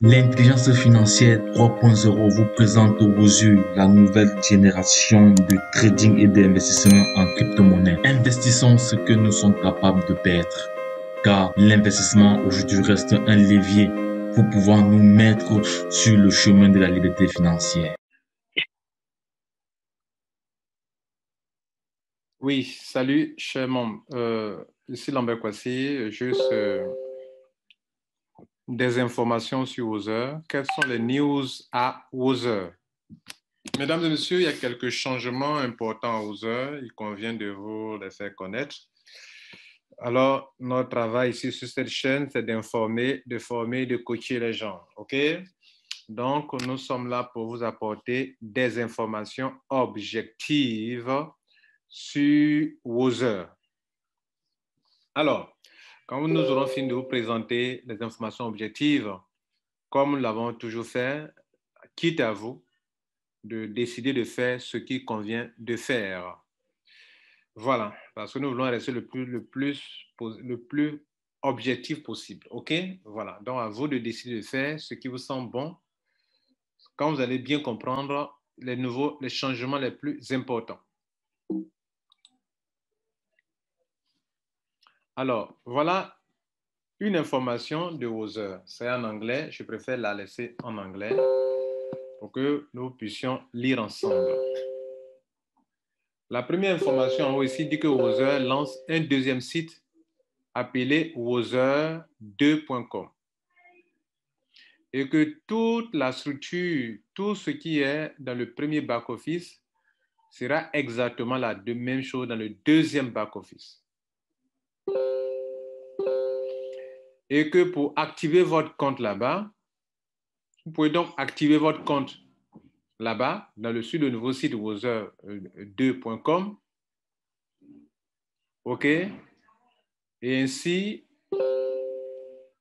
L'intelligence financière 3.0 vous présente aux yeux la nouvelle génération de trading et d'investissement en crypto-monnaie. Investissons ce que nous sommes capables de perdre, car l'investissement aujourd'hui reste un levier pour pouvoir nous mettre sur le chemin de la liberté financière. Oui, salut, cher membre. Ici Lambert Kwasi, juste des informations sur Wozer. Quelles sont les news à Wozer? Mesdames et messieurs, il y a quelques changements importants à Wozer. Il convient de vous les faire connaître. Alors, notre travail ici sur cette chaîne, c'est d'informer, de former, de coacher les gens. OK? Donc, nous sommes là pour vous apporter des informations objectives sur Wozer. Alors, quand nous aurons fini de vous présenter les informations objectives, comme nous l'avons toujours fait, quitte à vous de décider de faire ce qui convient de faire. Voilà, parce que nous voulons rester le plus objectif possible. OK? Voilà, donc à vous de décider de faire ce qui vous semble bon quand vous allez bien comprendre les changements les plus importants. Alors, voilà une information de Wozer. C'est en anglais, je préfère la laisser en anglais pour que nous puissions lire ensemble. La première information en haut ici dit que Wozer lance un deuxième site appelé wozer2.com et que toute la structure, tout ce qui est dans le premier back-office sera exactement la même chose dans le deuxième back-office. Et que pour activer votre compte là-bas, vous pouvez donc activer votre compte là-bas, sur le nouveau site wozer2.com. OK? Et ainsi,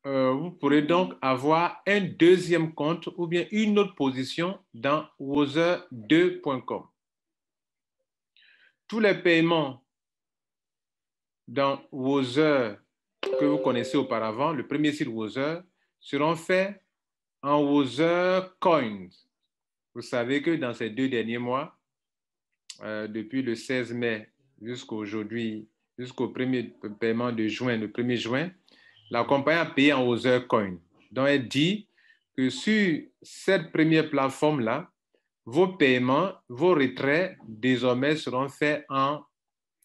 vous pourrez donc avoir un deuxième compte ou bien une autre position dans wozer2.com. Tous les paiements dans Wozer que vous connaissez auparavant, le premier site Wozer, seront faits en Wozer Coins. Vous savez que dans ces 2 derniers mois, depuis le 16 mai jusqu'à aujourd'hui, jusqu'au premier paiement de juin, le 1er juin, la compagnie a payé en Wozer Coin. Donc, elle dit que sur cette première plateforme-là, vos paiements, vos retraits, désormais seront faits en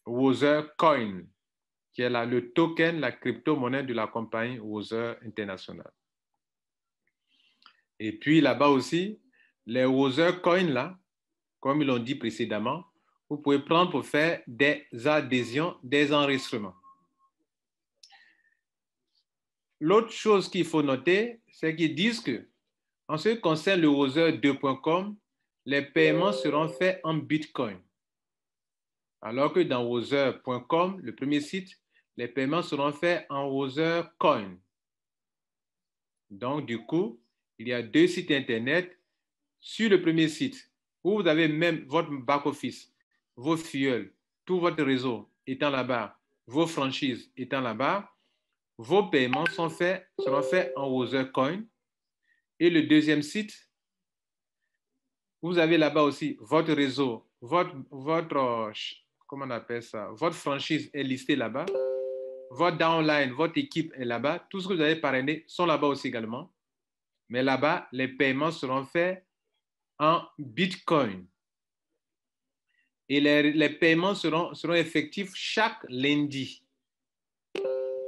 Wozer Coin, qui est le token, la crypto-monnaie de la compagnie Wozer International. Et puis là-bas aussi, les Wozer Coins là, comme ils l'ont dit précédemment, vous pouvez prendre pour faire des adhésions, des enregistrements. L'autre chose qu'il faut noter, c'est qu'ils disent que, en ce qui concerne le wozer2.com, les paiements seront faits en Bitcoin. Alors que dans wozer.com, le premier site, les paiements seront faits en Wozer Coin. Donc, du coup, il y a 2 sites Internet. Sur le premier site, où vous avez même votre back-office, vos fioles, tout votre réseau étant là-bas, vos franchises étant là-bas, vos paiements seront faits en Wozer Coin. Et le deuxième site, vous avez là-bas aussi votre réseau, comment on appelle ça, votre franchise est listée là-bas, votre downline, votre équipe est là-bas, tout ce que vous avez parrainé sont là-bas aussi également. Mais là-bas, les paiements seront faits en Bitcoin. Et les paiements seront effectifs chaque lundi.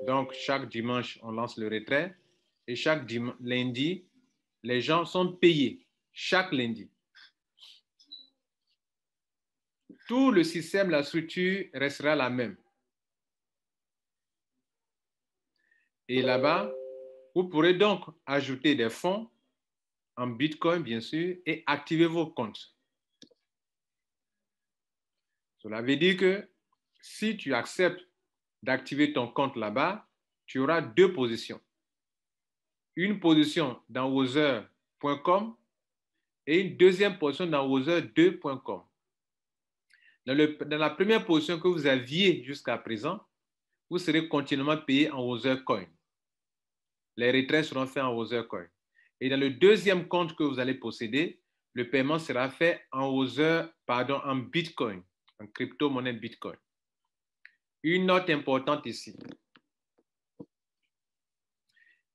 Donc, chaque dimanche, on lance le retrait. Et chaque lundi, les gens sont payés. Chaque lundi. Tout le système, la structure restera la même. Et là-bas, vous pourrez donc ajouter des fonds en Bitcoin, bien sûr, et activer vos comptes. Cela veut dire que si tu acceptes d'activer ton compte là-bas, tu auras 2 positions. Une position dans wozer.com et une deuxième position dans wozer2.com. Dans la première position que vous aviez jusqu'à présent, vous serez continuellement payé en Wozer Coin. Les retraits seront faits en Wozer Coin. Et dans le deuxième compte que vous allez posséder, le paiement sera fait en Bitcoin, en crypto-monnaie Bitcoin. Une note importante ici.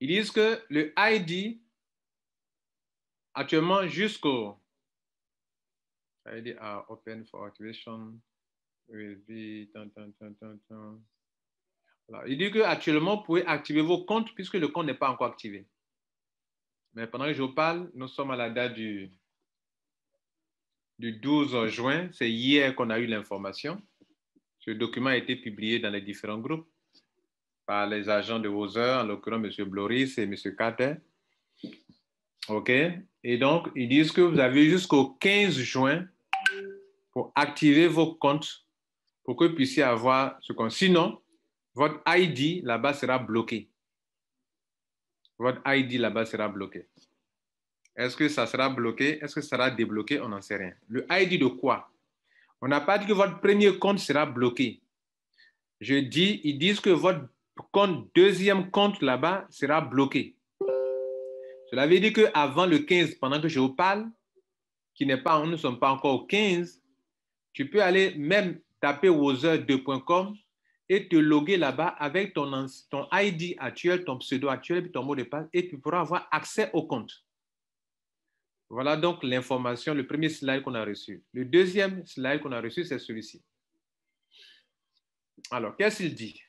Ils disent que le ID, actuellement jusqu'au ID are open for activation will be... Voilà. Il dit qu'actuellement, vous pouvez activer vos comptes puisque le compte n'est pas encore activé. Mais pendant que je vous parle, nous sommes à la date du 12 juin. C'est hier qu'on a eu l'information. Ce document a été publié dans les différents groupes par les agents de Wozer, en l'occurrence M. Bloris et M. Carter. OK? Et donc, ils disent que vous avez jusqu'au 15 juin pour activer vos comptes pour que vous puissiez avoir ce compte. Sinon, votre ID là-bas sera bloqué. Votre ID là-bas sera bloqué. Est-ce que ça sera bloqué? Est-ce que ça sera débloqué? On n'en sait rien. Le ID de quoi? On n'a pas dit que votre premier compte sera bloqué. Ils disent que votre deuxième compte là-bas sera bloqué. Cela veut dire qu'avant le 15, pendant que je vous parle, nous ne sommes pas encore au 15, tu peux aller même taper wozer2.com et te loguer là-bas avec ton ID actuel, ton pseudo actuel et ton mot de passe et tu pourras avoir accès au compte. Voilà donc l'information, le premier slide qu'on a reçu. Le deuxième slide qu'on a reçu, c'est celui-ci. Alors, qu'est-ce qu'il dit?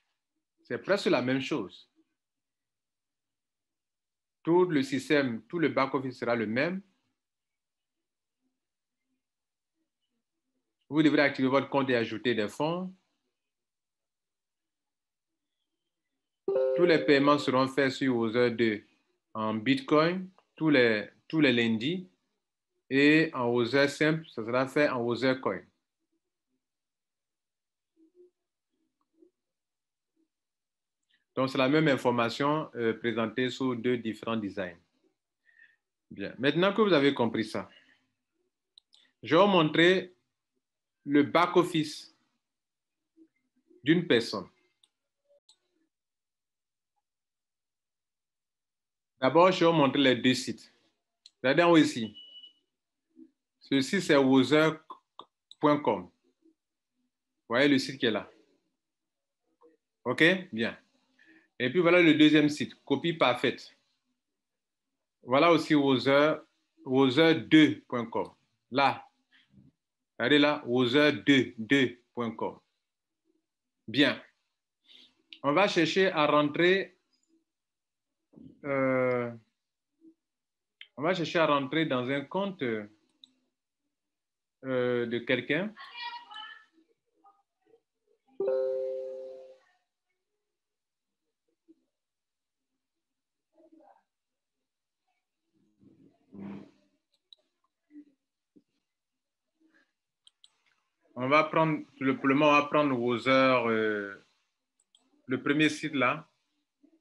C'est presque la même chose. Tout le système, tout le back-office sera le même. Vous devrez activer votre compte et ajouter des fonds. Tous les paiements seront faits sur Wozer 2 en Bitcoin tous les lundis. Et en Wozer simple, ça sera fait en Wozer Coin. Donc, c'est la même information présentée sous deux différents designs. Bien. Maintenant que vous avez compris ça, je vais vous montrer le back-office d'une personne. D'abord, je vais vous montrer les deux sites. Regardez en haut ici. Ceci, c'est wozer.com. Vous voyez le site qui est là. OK? Bien. Et puis, voilà le deuxième site, copie parfaite. Voilà aussi wozer2.com. Là. Regardez là, wozer2.com. Bien. On va chercher à rentrer dans un compte de quelqu'un. On va prendre, pour le moment, on va prendre Wozer, le premier site là,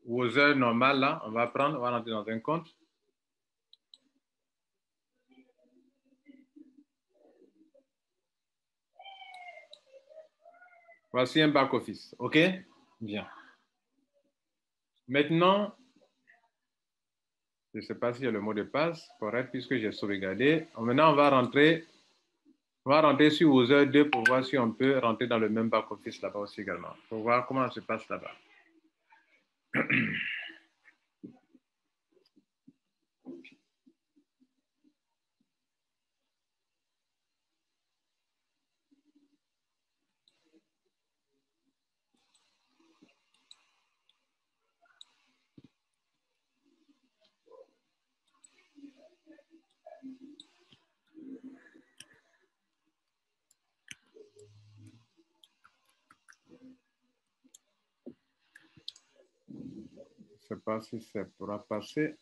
Wozer normal là, on va rentrer dans un compte. Voici un back-office, OK? Bien. Maintenant, je ne sais pas s'il y a le mot de passe correct puisque j'ai sauvegardé. Maintenant, on va rentrer sur Wozer 2 pour voir si on peut rentrer dans le même back-office là-bas aussi également, pour voir comment ça se passe là-bas. Je ne sais pas si ça pourra passer.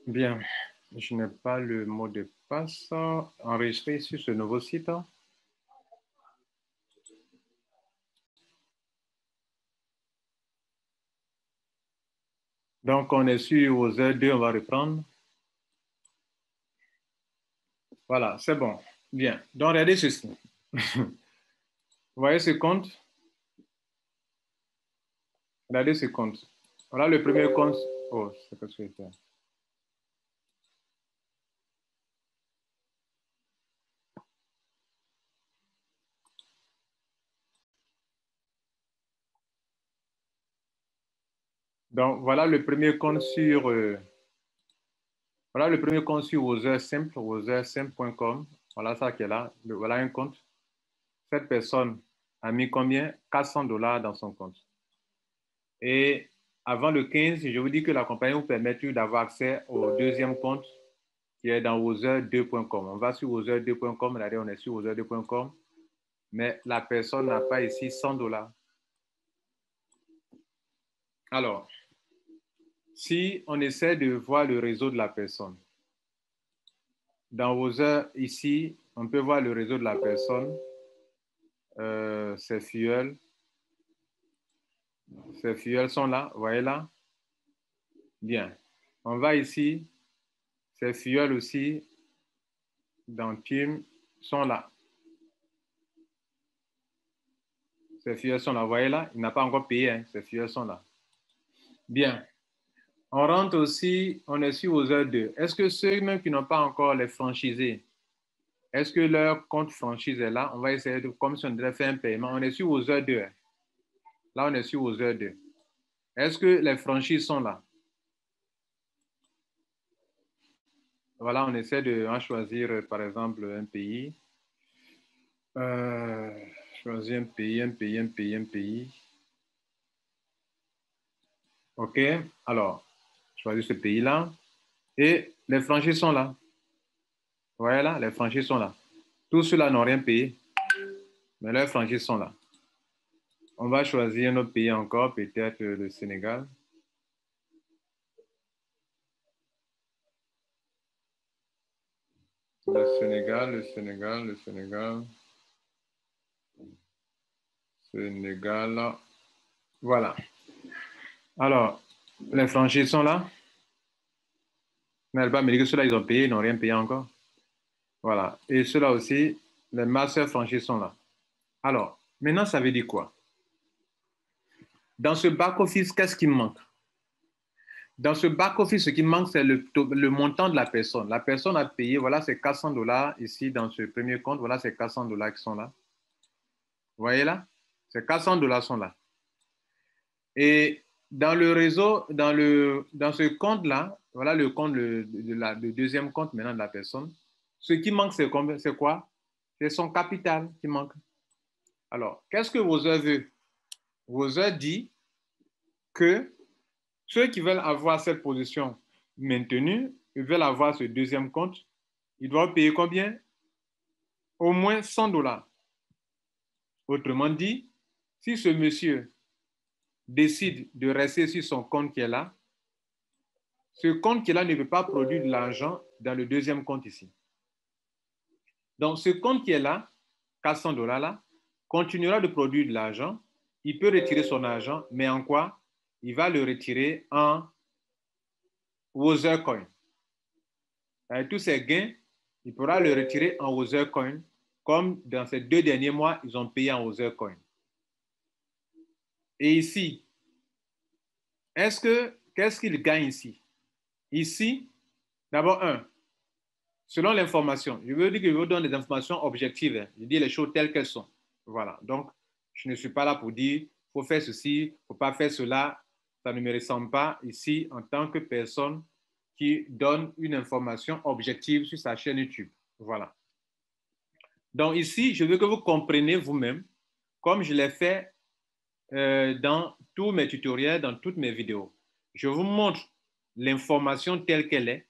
Bien, je n'ai pas le mot de passe enregistré sur ce nouveau site. Donc, on est sur Wozer 2, on va reprendre. Voilà, c'est bon. Bien, donc regardez ceci. Vous voyez ce compte? Regardez ce compte. Voilà le premier compte. Oh, c'est ce que c'était. Donc, voilà le premier compte sur... voilà le premier compte sur wosersimple.com. Voilà ça qui est là. Voilà un compte. Cette personne a mis combien? 400 $ dans son compte. Et avant le 15, je vous dis que la compagnie vous permet d'avoir accès au deuxième compte qui est dans wozer2.com. On va sur wozer2.com. Regardez, on est sur wozer2.com. Mais la personne n'a pas ici 100 $. Alors, si on essaie de voir le réseau de la personne, dans Wozer, ici, on peut voir le réseau de la personne, ses fuels. Ces fuels sont là, vous voyez là? Bien. On va ici, ces fuels aussi, dans Team, sont là. Ces fuels sont là, vous voyez là? Il n'a pas encore payé, hein. Ces fuels sont là. Bien. On rentre aussi, on est sur Wozer 2. Est-ce que ceux même qui n'ont pas encore les franchisés, est-ce que leur compte franchise est là? On va essayer de, comme si on devait faire un paiement. On est sur Wozer 2. Hein. Là, on est sur Wozer 2. Est-ce que les franchises sont là? Voilà, on essaie de choisir, par exemple, un pays. Choisir un pays. OK. Alors, choisir ce pays-là. Et les franchises sont là. Voilà, là, les franchises sont là. Tous ceux-là n'ont rien payé. Mais leurs franchises sont là. On va choisir un autre pays encore, peut-être le Sénégal. Le Sénégal. Voilà. Alors, les franchises sont là. Mais pas me dire que ceux-là, ils ont payé, ils n'ont rien payé encore. Voilà. Et ceux-là aussi, les master franchises sont là. Alors, maintenant, ça veut dire quoi? Dans ce back-office, qu'est-ce qui manque? Dans ce back-office, ce qui manque, c'est le montant de la personne. La personne a payé, voilà, c'est 400 $ ici dans ce premier compte. Voilà, c'est 400 $ qui sont là. Vous voyez là? Ces 400 $ sont là. Et dans le réseau, dans ce compte-là, voilà le compte, le deuxième compte maintenant de la personne. Ce qui manque, c'est quoi? C'est son capital qui manque. Alors, qu'est-ce que Wozer veut? Wozer dit que ceux qui veulent avoir cette position maintenue, ils veulent avoir ce deuxième compte, ils doivent payer combien? Au moins 100 $. Autrement dit, si ce monsieur décide de rester sur son compte qui est là, ce compte qui est là ne peut pas produire de l'argent dans le deuxième compte ici. Donc, ce compte qui est là, 400 $ là, continuera de produire de l'argent. Il peut retirer son argent, mais en quoi? Il va le retirer en Wozer Coin. Avec tous ses gains, il pourra le retirer en Wozer Coin, comme dans ces 2 derniers mois, ils ont payé en Wozer Coin. Et ici, qu'est-ce qu'il gagne ici? Ici, d'abord, selon l'information, je veux dire que je vous donne des informations objectives. Hein. Je dis les choses telles qu'elles sont. Voilà. Donc, je ne suis pas là pour dire, il faut faire ceci, il ne faut pas faire cela. Ça ne me ressemble pas ici en tant que personne qui donne une information objective sur sa chaîne YouTube. Voilà. Donc ici, je veux que vous compreniez vous-même, comme je l'ai fait dans tous mes tutoriels, dans toutes mes vidéos. Je vous montre l'information telle qu'elle est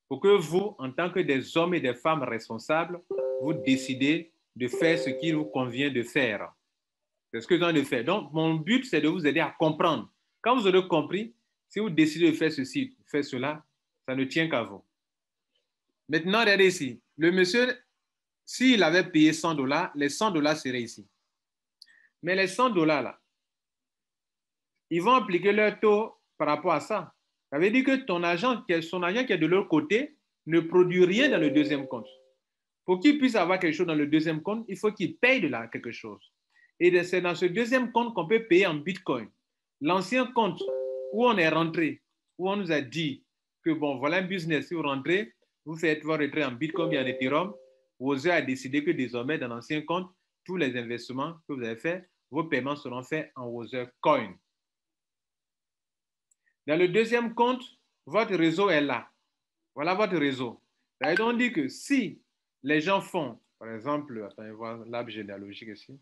pour que vous, en tant que des hommes et des femmes responsables, vous décidez de faire ce qu'il vous convient de faire. C'est ce que je viens de faire. Donc, mon but, c'est de vous aider à comprendre. Quand vous aurez compris, si vous décidez de faire ceci, faire cela, ça ne tient qu'à vous. Maintenant, regardez ici. Le monsieur, s'il avait payé 100 $, les 100 $ seraient ici. Mais les 100 $ là, ils vont appliquer leur taux par rapport à ça. Ça veut dire que son agent qui est de leur côté ne produit rien dans le deuxième compte. Pour qu'il puisse avoir quelque chose dans le deuxième compte, il faut qu'il paye de là quelque chose. Et c'est dans ce deuxième compte qu'on peut payer en Bitcoin. L'ancien compte où on est rentré, où on nous a dit que bon, voilà un business, si vous rentrez, vous faites votre retrait en Bitcoin et en Ethereum, Wozer a décidé que désormais, dans l'ancien compte, tous les investissements que vous avez faits, vos paiements seront faits en Wozer Coin. Dans le deuxième compte, votre réseau est là. Voilà votre réseau. Ça veut donc dire que si les gens font, par exemple, attendez voir l'arbre généalogique ici.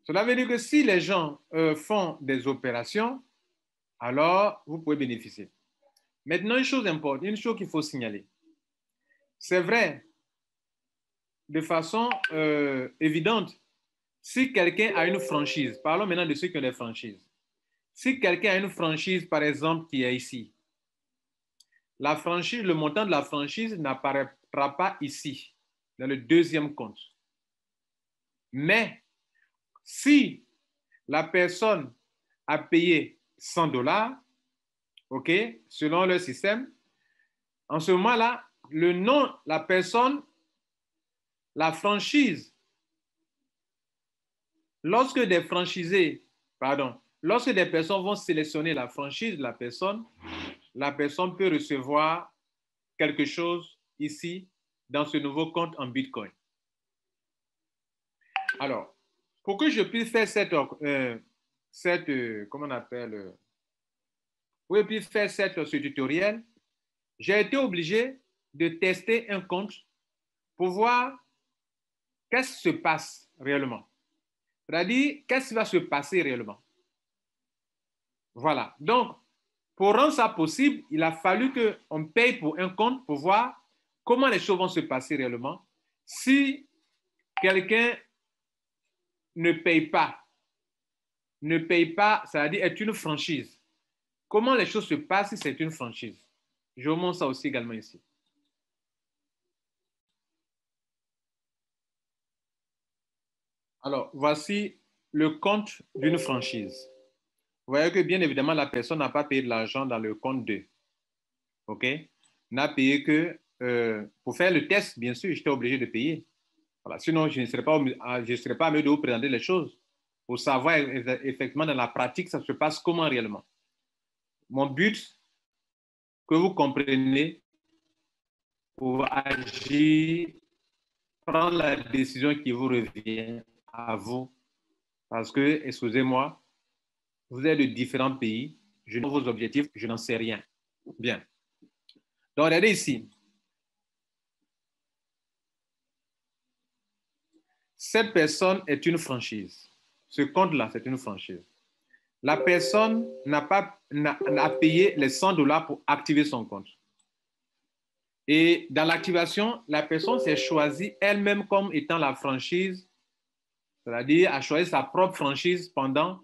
Cela veut dire que si les gens font des opérations, alors vous pouvez bénéficier. Maintenant, une chose importante, une chose qu'il faut signaler. C'est vrai, de façon évidente, si quelqu'un a une franchise, parlons maintenant de ceux qui ont des franchises. Si quelqu'un a une franchise, par exemple, qui est ici, la franchise, le montant de la franchise n'apparaîtra pas ici, dans le deuxième compte. Mais si la personne a payé 100 $, OK, selon le système, en ce moment-là, le nom, la personne, la franchise, lorsque des franchisés, lorsque des personnes vont sélectionner la franchise de la personne peut recevoir quelque chose ici dans ce nouveau compte en Bitcoin. Alors, pour que je puisse faire comment on appelle, pour que je puisse faire ce tutoriel, j'ai été obligé de tester un compte pour voir qu'est-ce qui se passe réellement. C'est-à-dire, qu'est-ce qui va se passer réellement. Voilà. Donc, pour rendre ça possible, il a fallu qu'on paye pour un compte pour voir comment les choses vont se passer réellement. Si quelqu'un ne paye pas, c'est-à-dire est une franchise, comment les choses se passent si c'est une franchise? Je vous montre ça aussi également ici. Alors, voici le compte d'une franchise. Vous voyez que bien évidemment, la personne n'a pas payé de l'argent dans le compte 2. OK? N'a payé que pour faire le test, bien sûr, j'étais obligé de payer. Voilà. Sinon, je ne serais pas à mesure de vous présenter les choses pour savoir effectivement dans la pratique, ça se passe comment réellement. Mon but, que vous compreniez, pour agir, prendre la décision qui vous revient à vous. Parce que, excusez-moi, vous êtes de différents pays, je n'ai pas vos objectifs, je n'en sais rien. Bien. Donc, regardez ici. Cette personne est une franchise. Ce compte-là, c'est une franchise. La personne n'a payé les 100 $ pour activer son compte. Et dans l'activation, la personne s'est choisie elle-même comme étant la franchise, c'est-à-dire a choisi sa propre franchise pendant.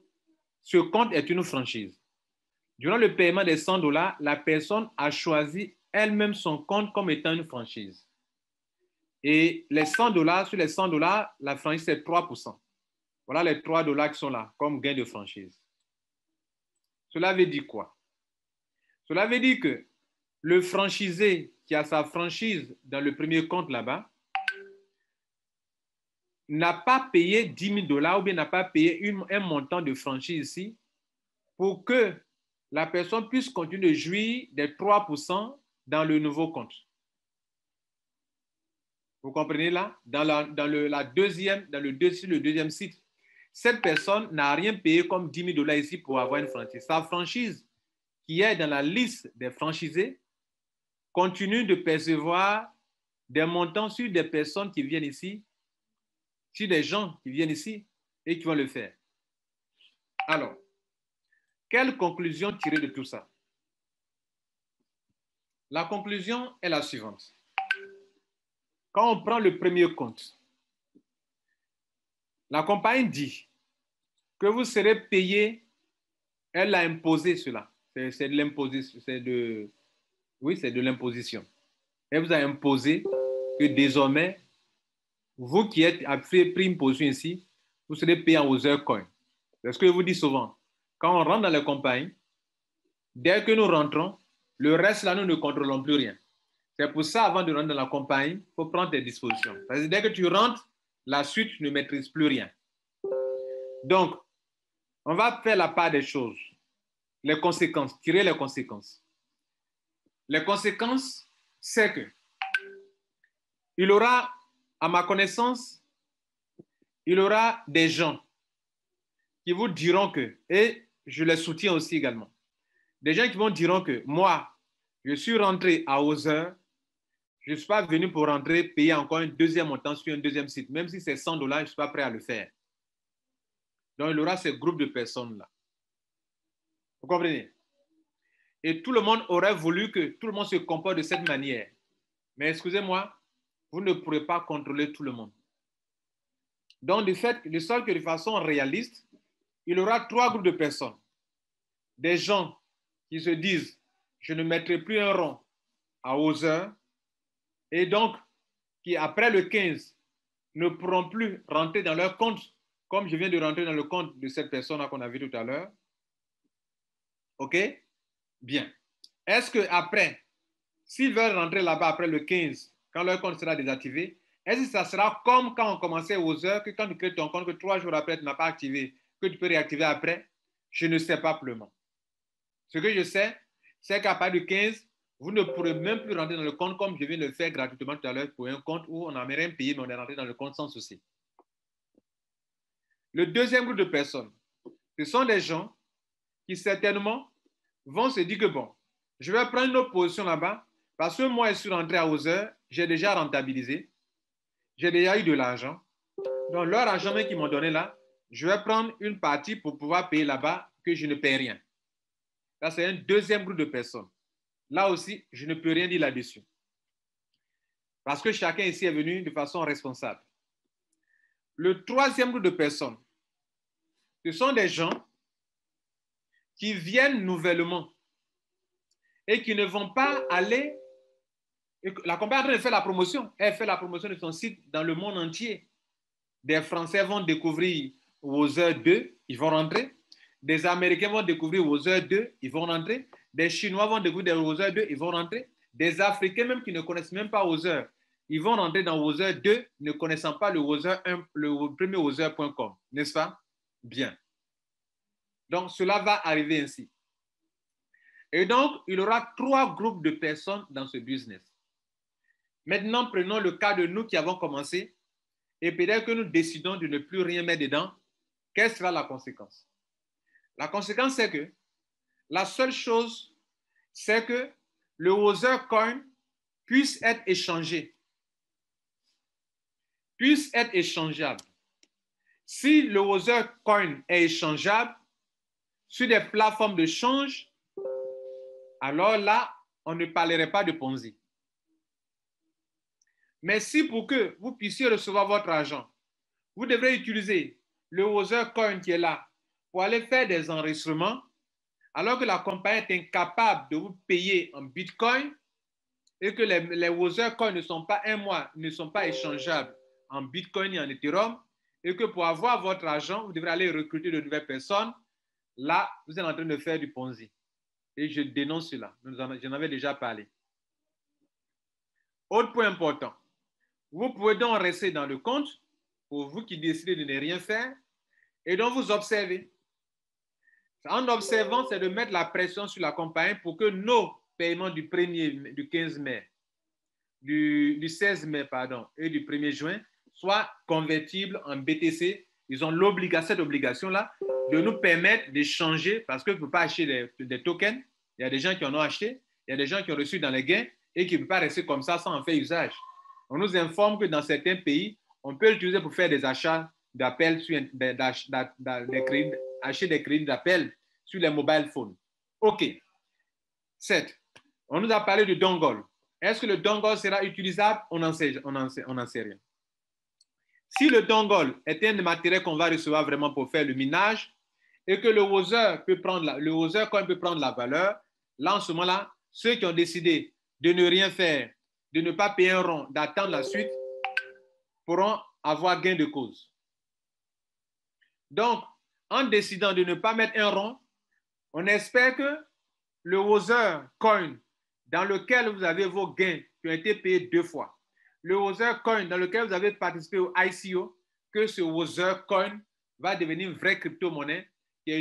Ce compte est une franchise. Durant le paiement des 100 $, la personne a choisi elle-même son compte comme étant une franchise. Et les 100 $, sur les 100 $, la franchise, c'est 3%. Voilà les 3 $ qui sont là comme gain de franchise. Cela veut dire quoi? Cela veut dire que le franchisé qui a sa franchise dans le premier compte là-bas n'a pas payé 10 000 $ ou bien n'a pas payé un montant de franchise ici pour que la personne puisse continuer de jouir des 3% dans le nouveau compte. Vous comprenez là? Sur le deuxième site, cette personne n'a rien payé comme 10 000 $ ici pour avoir une franchise. Sa franchise, qui est dans la liste des franchisés, continue de percevoir des montants sur des personnes qui viennent ici, sur des gens qui viennent ici et qui vont le faire. Alors, quelle conclusion tirer de tout ça? La conclusion est la suivante. Quand on prend le premier compte, la compagnie dit que vous serez payé, elle a imposé cela. C'est de l'imposition, c'est de l'imposition. Elle vous a imposé que désormais, vous qui avez pris une position ici, vous serez payé en Wozer Coin. C'est ce que je vous dis souvent. Quand on rentre dans les compagnies, dès que nous rentrons, le reste là, nous ne contrôlons plus rien. C'est pour ça, avant de rentrer dans la compagnie, il faut prendre tes dispositions. Parce que dès que tu rentres, la suite, tu ne maîtrises plus rien. Donc, on va faire la part des choses. Les conséquences, tirer les conséquences. Les conséquences, c'est que il aura, à ma connaissance, il aura des gens qui vous diront que, et je les soutiens aussi également, des gens qui vont diront que moi, je suis rentré à Other, je ne suis pas venu pour rentrer, payer encore un deuxième montant sur un deuxième site, même si c'est $100, je ne suis pas prêt à le faire. Donc, il aura ce groupe de personnes-là. Vous comprenez? Et tout le monde aurait voulu que tout le monde se comporte de cette manière. Mais excusez-moi, vous ne pourrez pas contrôler tout le monde. Donc, de sorte que de façon réaliste, il aura 3 groupes de personnes. Des gens qui se disent, je ne mettrai plus un rond à Other, et donc qui, après le 15, ne pourront plus rentrer dans leur compte, comme je viens de rentrer dans le compte de cette personne qu'on a vu tout à l'heure. OK? Bien. Est-ce qu'après, s'ils veulent rentrer là-bas après le 15, quand leur compte sera désactivé, est-ce que ça sera comme quand on commençait aux heures, que quand tu crées ton compte, que 3 jours après, tu n'as pas activé, que tu peux réactiver après? Je ne sais pas pour le moment. Ce que je sais, c'est qu'à partir du 15, vous ne pourrez même plus rentrer dans le compte comme je viens de le faire gratuitement tout à l'heure pour un compte où on n'a rien payé, mais on est rentré dans le compte sans souci. Le deuxième groupe de personnes, ce sont des gens qui certainement vont se dire que bon, je vais prendre une autre position là-bas parce que moi, je suis rentré à Other, j'ai déjà rentabilisé, j'ai déjà eu de l'argent. Donc, leur argent qu'ils m'ont donné là, je vais prendre une partie pour pouvoir payer là-bas que je ne paie rien. Là, c'est un deuxième groupe de personnes. Là aussi, je ne peux rien dire là-dessus. Parce que chacun ici est venu de façon responsable. Le troisième groupe de personnes, ce sont des gens qui viennent nouvellement et qui ne vont pas aller. La compagnie fait la promotion. Elle fait la promotion de son site dans le monde entier. Des Français vont découvrir Other 2, ils vont rentrer. Des Américains vont découvrir Other 2, ils vont rentrer. Des Chinois vont découvrir Other 2, ils vont rentrer. Des Africains même qui ne connaissent même pas Other, ils vont rentrer dans Other 2, ne connaissant pas le premier Other.com, n'est-ce pas? Bien. Donc, cela va arriver ainsi. Et donc, il y aura 3 groupes de personnes dans ce business. Maintenant, prenons le cas de nous qui avons commencé et peut-être que nous décidons de ne plus rien mettre dedans. Quelle sera la conséquence? La conséquence, c'est que la seule chose, c'est que le Other Coin puisse être échangé, puisse être échangeable. Si le Other Coin est échangeable sur des plateformes de change, alors là, on ne parlerait pas de Ponzi. Mais si pour que vous puissiez recevoir votre argent, vous devrez utiliser le Other Coin qui est là pour aller faire des enregistrements, alors que la compagnie est incapable de vous payer en Bitcoin et que les Other Coins ne sont pas ne sont pas échangeables en Bitcoin et en Ethereum, et que pour avoir votre argent, vous devrez aller recruter de nouvelles personnes, là, vous êtes en train de faire du Ponzi. Et je dénonce cela. J'en avais déjà parlé. Autre point important. Vous pouvez donc rester dans le compte, pour vous qui décidez de ne rien faire, et donc vous observez. En observant, c'est de mettre la pression sur la compagnie pour que nos paiements du 15 mai, du 16 mai, pardon, et du 1er juin soient convertibles en BTC. Ils ont cette obligation-là de nous permettre d'échanger, parce que vous ne pouvez pas acheter des tokens. Il y a des gens qui en ont acheté, il y a des gens qui ont reçu dans les gains et qui ne peuvent pas rester comme ça sans en faire usage. On nous informe que dans certains pays, on peut l'utiliser pour faire des achats d'appels, acheter des crédits d'appel sur les mobile phones. OK. 7. On nous a parlé du dongle. Est-ce que le dongle sera utilisable? On n'en sait rien. Si le dongle est un matériel qu'on va recevoir vraiment pour faire le minage et que le Other Coin peut prendre la valeur, là, en ce moment-là, ceux qui ont décidé de ne rien faire, de ne pas payer un rond, d'attendre la suite, pourront avoir gain de cause. Donc, en décidant de ne pas mettre un rond, on espère que le Other Coin dans lequel vous avez vos gains qui ont été payés 2 fois, le Other Coin dans lequel vous avez participé au ICO, que ce Other Coin va devenir une vraie crypto-monnaie qui est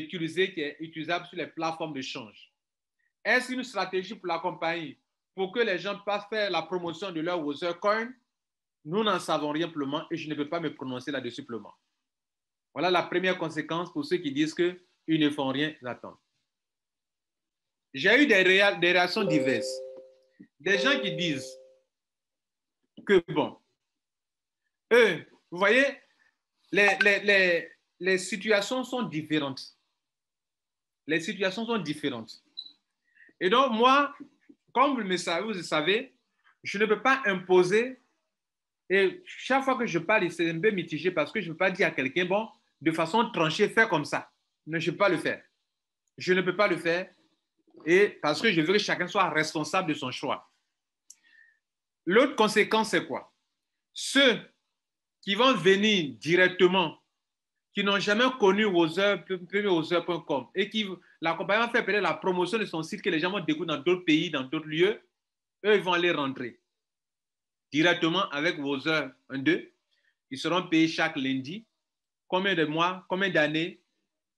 utilisable sur les plateformes de change. Est-ce une stratégie pour la compagnie pour que les gens puissent faire la promotion de leur Wother Coin? Nous n'en savons rien pour le moment et je ne peux pas me prononcer là-dessus pour le moment. Voilà la première conséquence pour ceux qui disent qu'ils ne font rien attendre. J'ai eu des réactions diverses. Des gens qui disent que, bon, eux, vous voyez, les situations sont différentes. Les situations sont différentes. Et donc, moi, comme vous le savez, je ne peux pas imposer. Et chaque fois que je parle, c'est un peu mitigé parce que je ne peux pas dire à quelqu'un, bon, de façon tranchée, fais comme ça. Non, je ne peux pas le faire. Je ne peux pas le faire et parce que je veux que chacun soit responsable de son choix. L'autre conséquence, c'est quoi? Ceux qui vont venir directement, qui n'ont jamais connu Wother.com et qui la compagnie va faire peut-être la promotion de son site que les gens vont découvrir dans d'autres pays, dans d'autres lieux, eux, ils vont aller rentrer directement avec Wother 1.2. Ils seront payés chaque lundi. Combien de mois, combien d'années?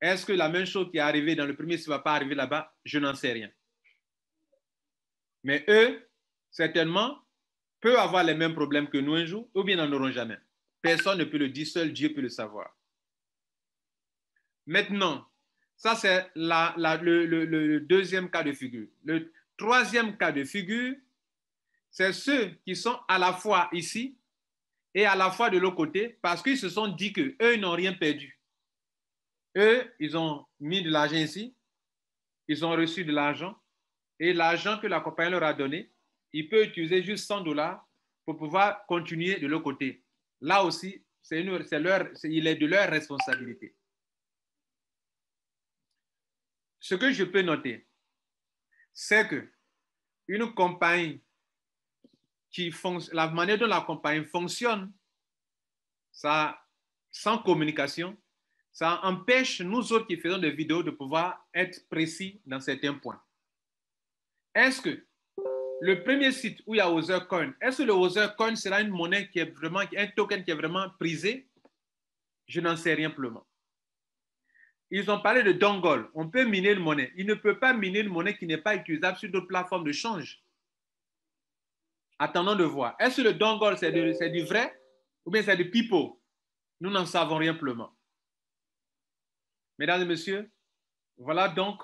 Est-ce que la même chose qui est arrivée dans le premier site ne va pas arriver là-bas? Je n'en sais rien. Mais eux, certainement, peuvent avoir les mêmes problèmes que nous un jour, ou bien n'en auront jamais. Personne ne peut le dire, seul Dieu peut le savoir. Maintenant, ça c'est le deuxième cas de figure. Le troisième cas de figure, c'est ceux qui sont à la fois ici et à la fois de l'autre côté parce qu'ils se sont dit qu'eux, ils n'ont rien perdu. Eux, ils ont mis de l'argent ici, ils ont reçu de l'argent et l'argent que la compagnie leur a donné, ils peuvent utiliser juste $100 pour pouvoir continuer de l'autre côté. Là aussi, il est de leur responsabilité. Ce que je peux noter, c'est que une compagnie la manière dont la compagnie fonctionne, ça, sans communication, ça empêche nous autres qui faisons des vidéos de pouvoir être précis dans certains points. Est-ce que le premier site où il y a Wother Coin, est-ce que le Wother Coin sera une monnaie qui est vraiment, un token qui est vraiment prisé? Je n'en sais rien pour le moment. Ils ont parlé de dongle. On peut miner une monnaie. Il ne peut pas miner une monnaie qui n'est pas utilisable sur d'autres plateformes de change. Attendons de voir. Est-ce que le dongle, c'est du vrai ou bien c'est du pipeau? Nous n'en savons rien pour le moment. Mesdames et messieurs, voilà donc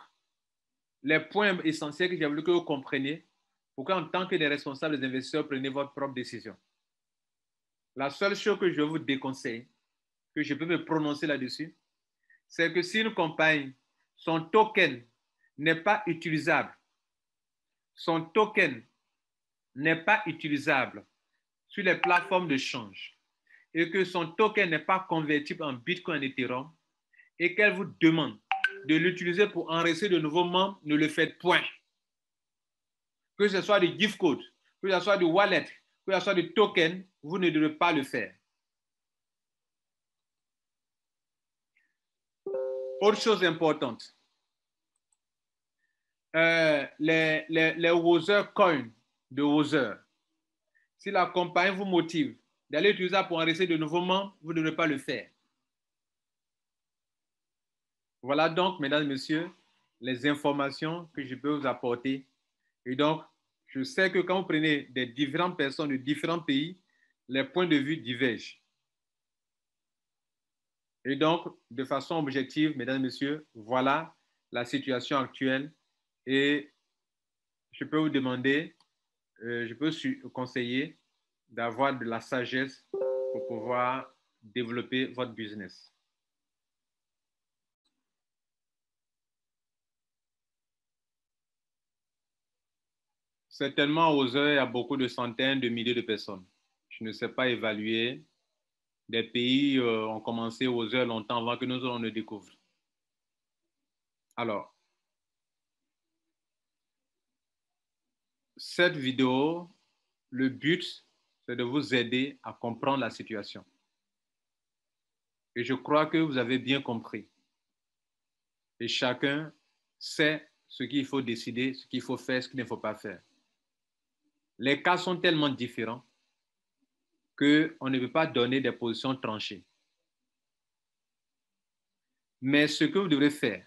les points essentiels que j'ai voulu que vous compreniez pour qu'en tant que des responsables des investisseurs, prenez votre propre décision. La seule chose que je vous déconseille, que je peux me prononcer là-dessus, c'est que si une compagnie, son token n'est pas utilisable, son token n'est pas utilisable sur les plateformes de change et que son token n'est pas convertible en Bitcoin et Ethereum et qu'elle vous demande de l'utiliser pour enregistrer de nouveaux membres, ne le faites point. Que ce soit du gift code, que ce soit du wallet, que ce soit du token, vous ne devez pas le faire. Autre chose importante, les Wother Coins de Wother, si la compagnie vous motive d'aller utiliser ça pour enregistrer de nouveaux membres, vous ne devez pas le faire. Voilà donc, mesdames et messieurs, les informations que je peux vous apporter. Et donc, je sais que quand vous prenez des différentes personnes de différents pays, les points de vue divergent. Et donc, de façon objective, mesdames et messieurs, voilà la situation actuelle. Et je peux vous demander, je peux vous conseiller d'avoir de la sagesse pour pouvoir développer votre business. Certainement, aux heures, il y a beaucoup de centaines de milliers de personnes. Je ne sais pas évaluer. Des pays ont commencé aux heures longtemps avant que nous on le découvre. Alors, cette vidéo, le but, c'est de vous aider à comprendre la situation. Et je crois que vous avez bien compris. Et chacun sait ce qu'il faut décider, ce qu'il faut faire, ce qu'il ne faut pas faire. Les cas sont tellement différents qu'on ne peut pas donner des positions tranchées. Mais ce que vous devrez faire,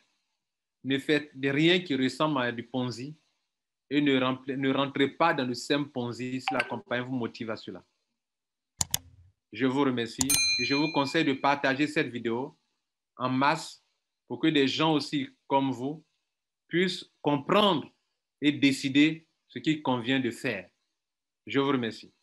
ne faites rien qui ressemble à du Ponzi et ne rentrez pas dans le système Ponzi si la compagnie vous motive à cela. Je vous remercie et je vous conseille de partager cette vidéo en masse pour que des gens aussi comme vous puissent comprendre et décider ce qu'il convient de faire. Je vous remercie.